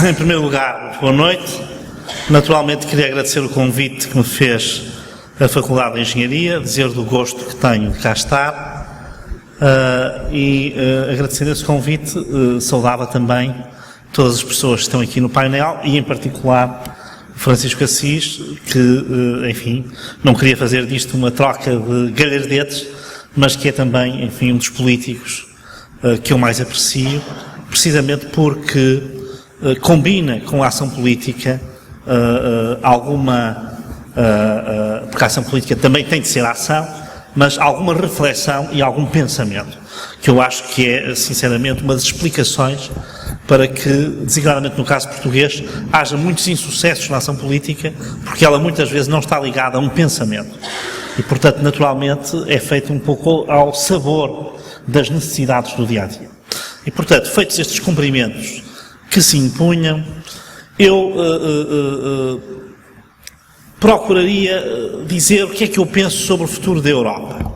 Em primeiro lugar, boa noite. Naturalmente queria agradecer o convite que me fez a Faculdade de Engenharia, dizer do gosto que tenho de cá estar e agradecendo esse convite, saudava também todas as pessoas que estão aqui no painel e em particular o Francisco Assis, que, enfim, não queria fazer disto uma troca de galhardetes, mas que é também, enfim, um dos políticos que eu mais aprecio, precisamente porque combina com a ação política porque a ação política também tem de ser ação, mas alguma reflexão e algum pensamento, que eu acho que é, sinceramente, uma das explicações para que, designadamente no caso português, haja muitos insucessos na ação política, porque ela muitas vezes não está ligada a um pensamento. E, portanto, naturalmente, é feito um pouco ao sabor das necessidades do dia-a-dia. E, portanto, feitos estes cumprimentos que se impunham, eu procuraria dizer o que é que eu penso sobre o futuro da Europa.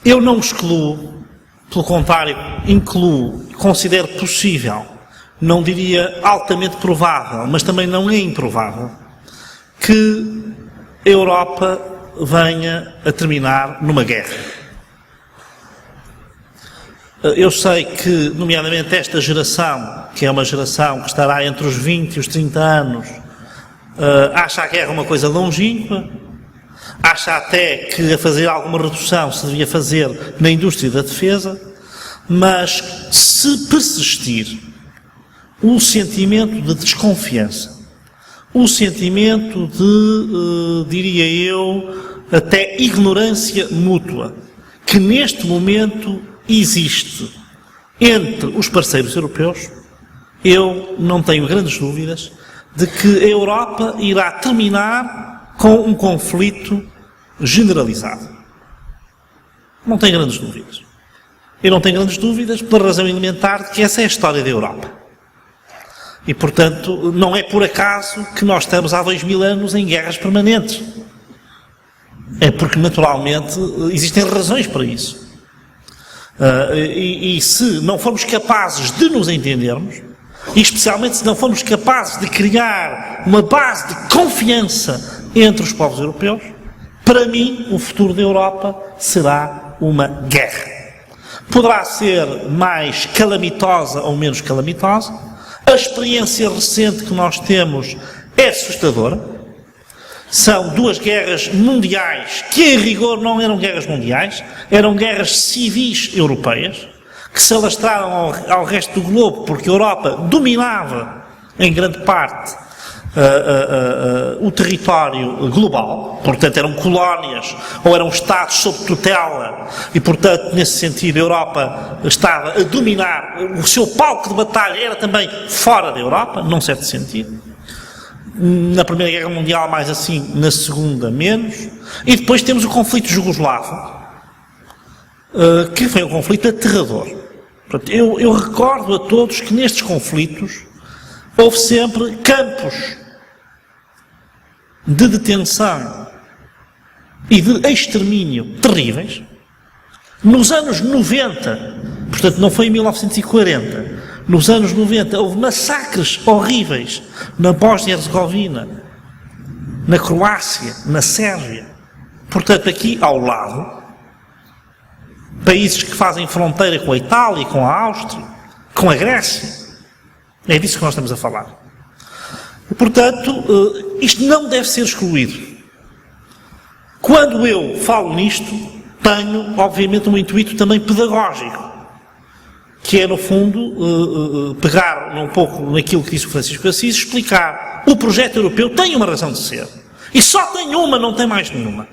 Eu não excluo, pelo contrário, incluo, considero possível, não diria altamente provável, mas também não é improvável, que a Europa venha a terminar numa guerra. Eu sei que, nomeadamente, esta geração, que é uma geração que estará entre os 20 e os 30 anos, acha a guerra uma coisa longínqua, acha até que a fazer alguma redução se devia fazer na indústria da defesa, mas se persistir o sentimento de desconfiança, o sentimento de, diria eu, até ignorância mútua, que neste momento existe entre os parceiros europeus, eu não tenho grandes dúvidas de que a Europa irá terminar com um conflito generalizado. Não tenho grandes dúvidas. Eu não tenho grandes dúvidas pela razão elementar de que essa é a história da Europa. E, portanto, não é por acaso que nós estamos há 2000 anos em guerras permanentes. É porque, naturalmente, existem razões para isso. E se não formos capazes de nos entendermos, e especialmente se não formos capazes de criar uma base de confiança entre os povos europeus, para mim o futuro da Europa será uma guerra. Poderá ser mais calamitosa ou menos calamitosa. A experiência recente que nós temos é assustadora. São duas guerras mundiais que, em rigor, não eram guerras mundiais, eram guerras civis europeias, que se alastraram ao resto do globo, porque a Europa dominava, em grande parte, o território global, portanto eram colónias ou eram Estados sob tutela, e portanto, nesse sentido, a Europa estava a dominar, o seu palco de batalha era também fora da Europa, num certo sentido. Na Primeira Guerra Mundial mais assim, na Segunda menos, e depois temos o conflito jugoslavo, que foi um conflito aterrador. Portanto, eu recordo a todos que nestes conflitos houve sempre campos de detenção e de extermínio terríveis. Nos anos 90, portanto não foi em 1940, nos anos 90 houve massacres horríveis na Bósnia-Herzegovina, na Croácia, na Sérvia. Portanto, aqui ao lado, países que fazem fronteira com a Itália, com a Áustria, com a Grécia. É disso que nós estamos a falar. E, portanto, isto não deve ser excluído. Quando eu falo nisto, tenho, obviamente, um intuito também pedagógico, que é, no fundo, pegar um pouco naquilo que disse o Francisco Assis, explicar. O projeto europeu tem uma razão de ser. E só tem uma, não tem mais nenhuma.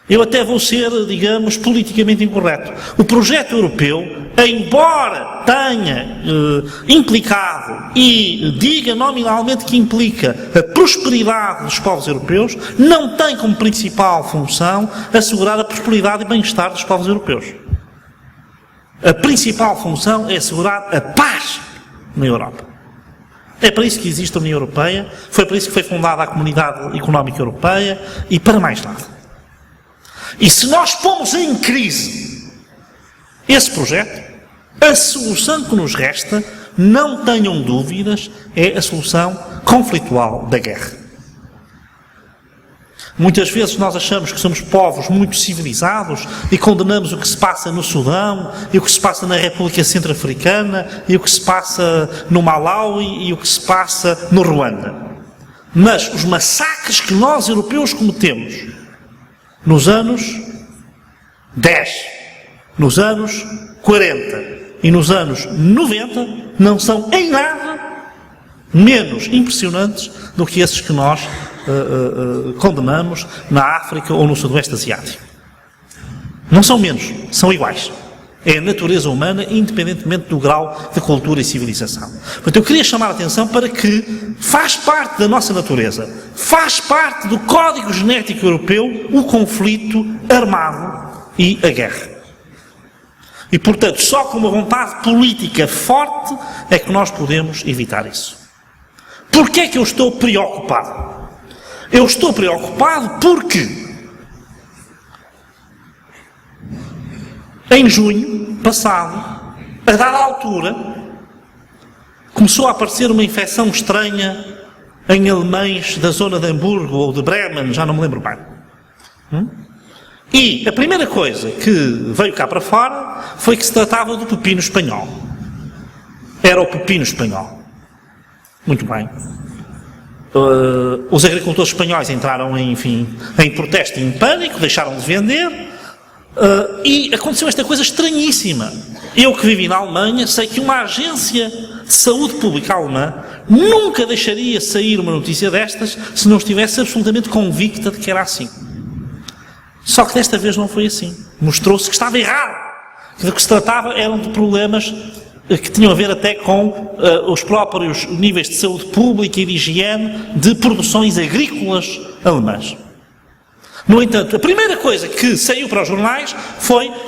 Eu até vou ser, digamos, politicamente incorreto. O projeto europeu, embora tenha implicado e diga nominalmente que implica a prosperidade dos povos europeus, não tem como principal função assegurar a prosperidade e bem-estar dos povos europeus. A principal função é assegurar a paz na Europa. É para isso que existe a União Europeia, foi para isso que foi fundada a Comunidade Económica Europeia e para mais nada. E se nós pomos em crise esse projeto, a solução que nos resta, não tenham dúvidas, é a solução conflitual da guerra. Muitas vezes nós achamos que somos povos muito civilizados e condenamos o que se passa no Sudão, e o que se passa na República Centro-Africana, e o que se passa no Malawi, e o que se passa no Ruanda. Mas os massacres que nós, europeus, cometemos nos anos 10, nos anos 40 e nos anos 90 não são em nada menos impressionantes do que esses que nós condenamos na África ou no Sudoeste Asiático. Não são menos, são iguais. É a natureza humana, independentemente do grau de cultura e civilização. Portanto, eu queria chamar a atenção para que faz parte da nossa natureza, faz parte do código genético europeu o conflito armado e a guerra. E, portanto, só com uma vontade política forte é que nós podemos evitar isso. Porquê é que eu estou preocupado? Eu estou preocupado porque em junho passado, a dada altura, começou a aparecer uma infecção estranha em alemães da zona de Hamburgo ou de Bremen, já não me lembro bem. E a primeira coisa que veio cá para fora foi que se tratava do pepino espanhol. Era o pepino espanhol. Muito bem. Os agricultores espanhóis entraram em protesto e em pânico, deixaram de vender, e aconteceu esta coisa estranhíssima. Eu que vivi na Alemanha sei que uma agência de saúde pública alemã nunca deixaria sair uma notícia destas se não estivesse absolutamente convicta de que era assim. Só que desta vez não foi assim. Mostrou-se que estava errado. Que do que se tratava eram de problemas que tinham a ver até com os próprios níveis de saúde pública e de higiene de produções agrícolas alemãs. No entanto, a primeira coisa que saiu para os jornais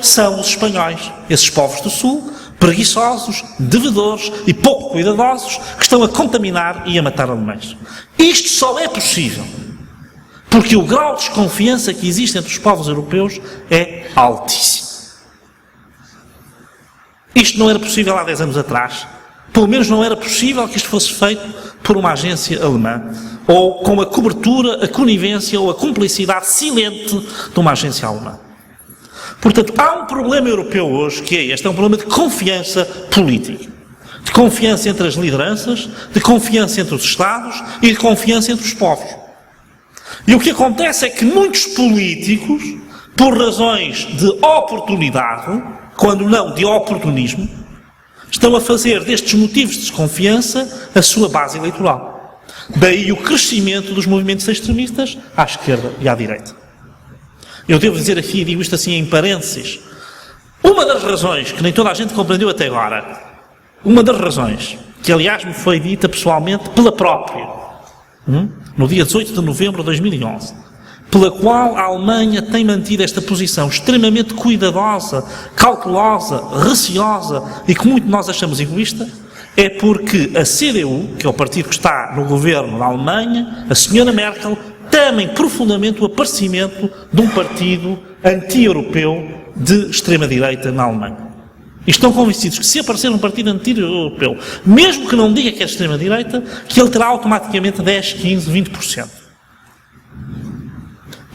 são os espanhóis, esses povos do Sul, preguiçosos, devedores e pouco cuidadosos, que estão a contaminar e a matar alemães. Isto só é possível porque o grau de desconfiança que existe entre os povos europeus é altíssimo. Isto não era possível há 10 anos atrás. Pelo menos não era possível que isto fosse feito por uma agência alemã, ou com a cobertura, a conivência ou a cumplicidade silente de uma agência alemã. Portanto, há um problema europeu hoje, que é este, é um problema de confiança política. De confiança entre as lideranças, de confiança entre os Estados e de confiança entre os povos. E o que acontece é que muitos políticos, por razões de oportunidade, quando não de oportunismo, estão a fazer destes motivos de desconfiança a sua base eleitoral. Daí o crescimento dos movimentos extremistas à esquerda e à direita. Eu devo dizer aqui, e digo isto assim em parênteses, uma das razões que nem toda a gente compreendeu até agora, uma das razões, que aliás me foi dita pessoalmente pela própria, no dia 18 de novembro de 2011, pela qual a Alemanha tem mantido esta posição extremamente cuidadosa, cautelosa, receosa e que muito nós achamos egoísta, é porque a CDU, que é o partido que está no governo da Alemanha, a senhora Merkel, temem profundamente o aparecimento de um partido anti-europeu de extrema-direita na Alemanha. E estão convencidos que se aparecer um partido anti-europeu, mesmo que não diga que é de extrema-direita, que ele terá automaticamente 10, 15, 20%.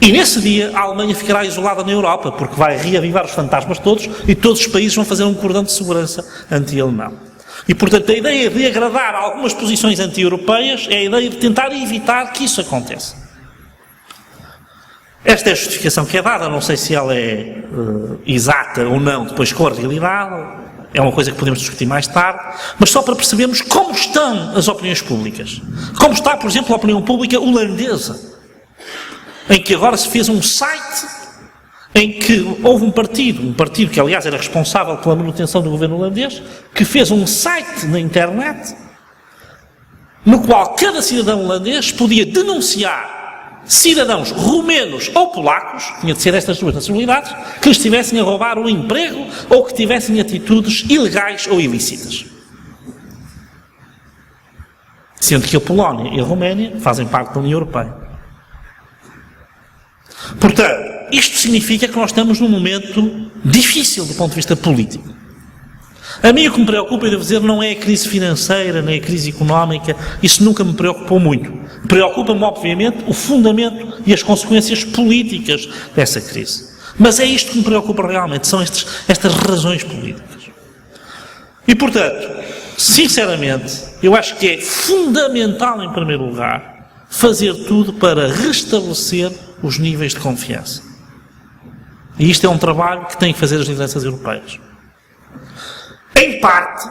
E nesse dia a Alemanha ficará isolada na Europa, porque vai reavivar os fantasmas todos e todos os países vão fazer um cordão de segurança anti-alemão. E, portanto, a ideia de agradar a algumas posições anti-europeias é a ideia de tentar evitar que isso aconteça. Esta é a justificação que é dada, não sei se ela é exata ou não, depois com a realidade, é uma coisa que podemos discutir mais tarde, mas só para percebermos como estão as opiniões públicas. Como está, por exemplo, a opinião pública holandesa, em que agora se fez um site em que houve um partido que aliás era responsável pela manutenção do governo holandês, que fez um site na internet no qual cada cidadão holandês podia denunciar cidadãos romenos ou polacos, tinha de ser estas duas nacionalidades, que lhes estivessem a roubar o emprego ou que tivessem atitudes ilegais ou ilícitas. Sendo que a Polónia e a Roménia fazem parte da União Europeia. Portanto, isto significa que nós estamos num momento difícil do ponto de vista político. A mim o que me preocupa, eu devo dizer, não é a crise financeira, nem a crise económica, isso nunca me preocupou muito. Preocupa-me, obviamente, o fundamento e as consequências políticas dessa crise. Mas é isto que me preocupa realmente, são estas razões políticas. E, portanto, sinceramente, eu acho que é fundamental, em primeiro lugar, fazer tudo para restabelecer os níveis de confiança. E isto é um trabalho que têm que fazer as lideranças europeias. Em parte,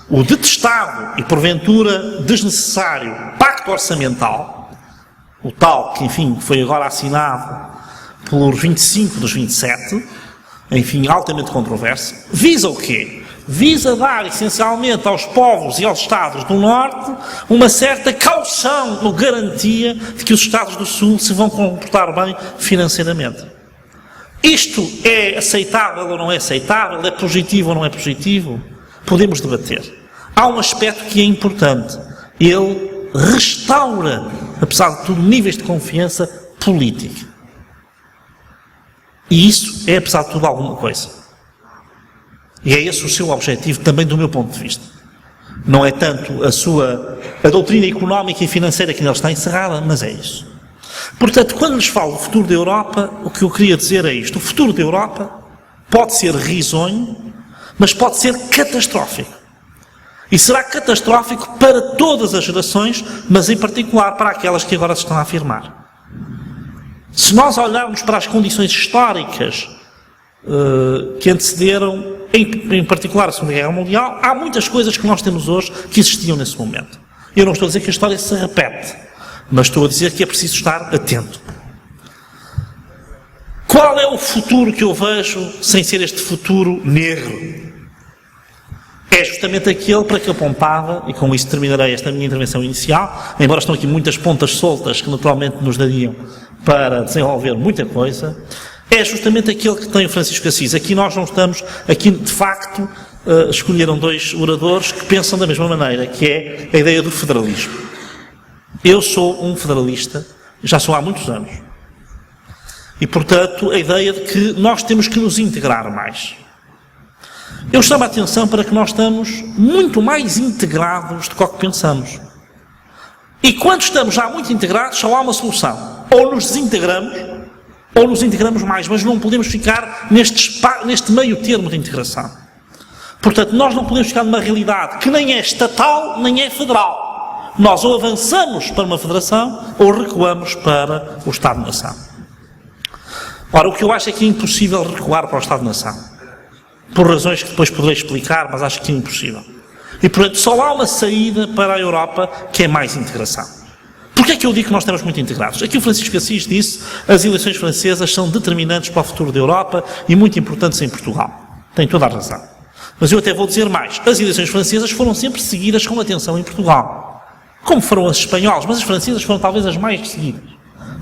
o detestável e, porventura, desnecessário pacto orçamental, o tal que, enfim, foi agora assinado pelos 25 dos 27, enfim, altamente controverso, visa o quê? Visa dar, essencialmente, aos povos e aos Estados do Norte uma certa caução ou garantia de que os Estados do Sul se vão comportar bem financeiramente. Isto é aceitável ou não é aceitável? É positivo ou não é positivo? Podemos debater. Há um aspecto que é importante. Ele restaura, apesar de tudo, níveis de confiança política. E isso é, apesar de tudo, alguma coisa. E é esse o seu objetivo também do meu ponto de vista. Não é tanto a doutrina económica e financeira que nele está encerrada, mas é isso. Portanto, quando lhes falo do futuro da Europa, o que eu queria dizer é isto. O futuro da Europa pode ser risonho, mas pode ser catastrófico. E será catastrófico para todas as gerações, mas em particular para aquelas que agora se estão a afirmar. Se nós olharmos para as condições históricas que antecederam, em particular a Segunda Guerra Mundial, há muitas coisas que nós temos hoje que existiam nesse momento. Eu não estou a dizer que a história se repete, mas estou a dizer que é preciso estar atento. Qual é o futuro que eu vejo sem ser este futuro negro? É justamente aquele para que eu apontava, e com isso terminarei esta minha intervenção inicial, embora estão aqui muitas pontas soltas que naturalmente nos dariam para desenvolver muita coisa, é justamente aquele que tem o Francisco Assis. Aqui nós não estamos, aqui de facto escolheram dois oradores que pensam da mesma maneira, que é a ideia do federalismo. Eu sou um federalista, já sou há muitos anos. E, portanto, a ideia de que nós temos que nos integrar mais. Eu chamo a atenção para que nós estamos muito mais integrados do que o que pensamos. E quando estamos já muito integrados, só há uma solução. Ou nos desintegramos, ou nos integramos mais, mas não podemos ficar neste meio termo de integração. Portanto, nós não podemos ficar numa realidade que nem é estatal, nem é federal. Nós ou avançamos para uma federação, ou recuamos para o Estado-nação. Ora, o que eu acho é que é impossível recuar para o Estado-nação. Por razões que depois poderei explicar, mas acho que é impossível. E, portanto, só há uma saída para a Europa que é mais integração. Porquê é que eu digo que nós estamos muito integrados? Aqui o Francisco Assis disse as eleições francesas são determinantes para o futuro da Europa e muito importantes em Portugal. Tem toda a razão. Mas eu até vou dizer mais. As eleições francesas foram sempre seguidas com atenção em Portugal. Como foram as espanholas, mas as francesas foram talvez as mais seguidas.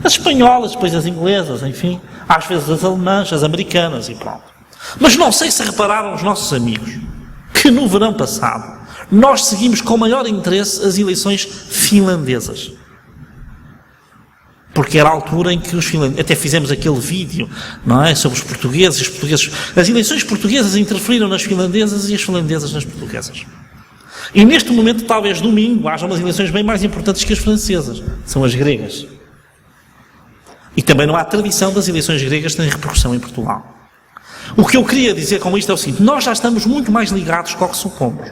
As espanholas, depois as inglesas, enfim, às vezes as alemãs, as americanas e pronto. Mas não sei se repararam os nossos amigos que no verão passado nós seguimos com maior interesse as eleições finlandesas. Porque era a altura em que os finlandeses, até fizemos aquele vídeo, não é, sobre os portugueses e os portugueses. As eleições portuguesas interferiram nas finlandesas e as finlandesas nas portuguesas. E neste momento, talvez domingo, haja umas eleições bem mais importantes que as francesas. São as gregas. E também não há tradição das eleições gregas terem repercussão em Portugal. O que eu queria dizer com isto é o seguinte: nós já estamos muito mais ligados com o que supomos.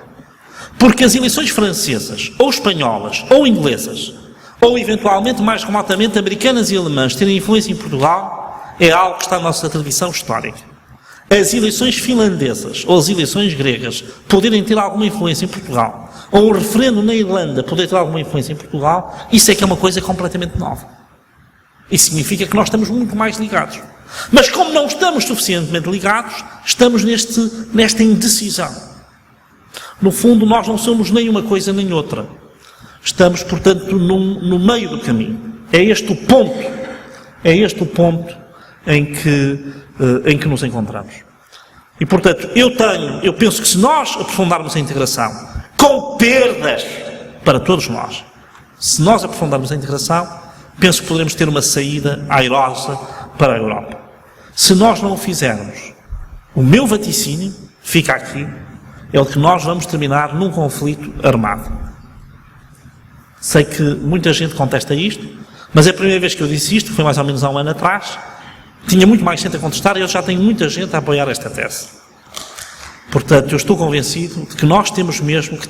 Porque as eleições francesas, ou espanholas, ou inglesas, ou eventualmente mais remotamente americanas e alemãs terem influência em Portugal, é algo que está na nossa tradição histórica. As eleições finlandesas, ou as eleições gregas, poderem ter alguma influência em Portugal, ou o referendo na Irlanda poder ter alguma influência em Portugal, isso é que é uma coisa completamente nova. Isso significa que nós estamos muito mais ligados. Mas como não estamos suficientemente ligados, estamos nesta indecisão. No fundo, nós não somos nem uma coisa nem outra. Estamos, portanto, no meio do caminho. É este o ponto em que nos encontramos. E, portanto, eu penso que se nós aprofundarmos a integração, com perdas para todos nós, se nós aprofundarmos a integração, penso que poderemos ter uma saída airosa para a Europa. Se nós não o fizermos, o meu vaticínio fica aqui, é o que nós vamos terminar num conflito armado. Sei que muita gente contesta isto, mas é a primeira vez que eu disse isto, foi mais ou menos há um ano atrás. Tinha muito mais gente a contestar e eu já tenho muita gente a apoiar esta tese. Portanto, eu estou convencido de que nós temos mesmo que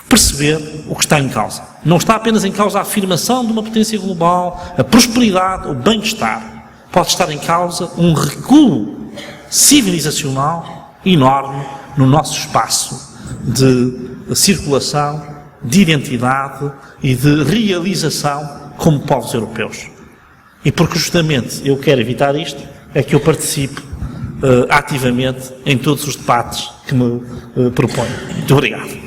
perceber o que está em causa. Não está apenas em causa a afirmação de uma potência global, a prosperidade, o bem-estar. Pode estar em causa um recuo civilizacional enorme no nosso espaço de circulação, de identidade e de realização como povos europeus. E porque justamente eu quero evitar isto, é que eu participo ativamente em todos os debates que me proponho. Muito obrigado.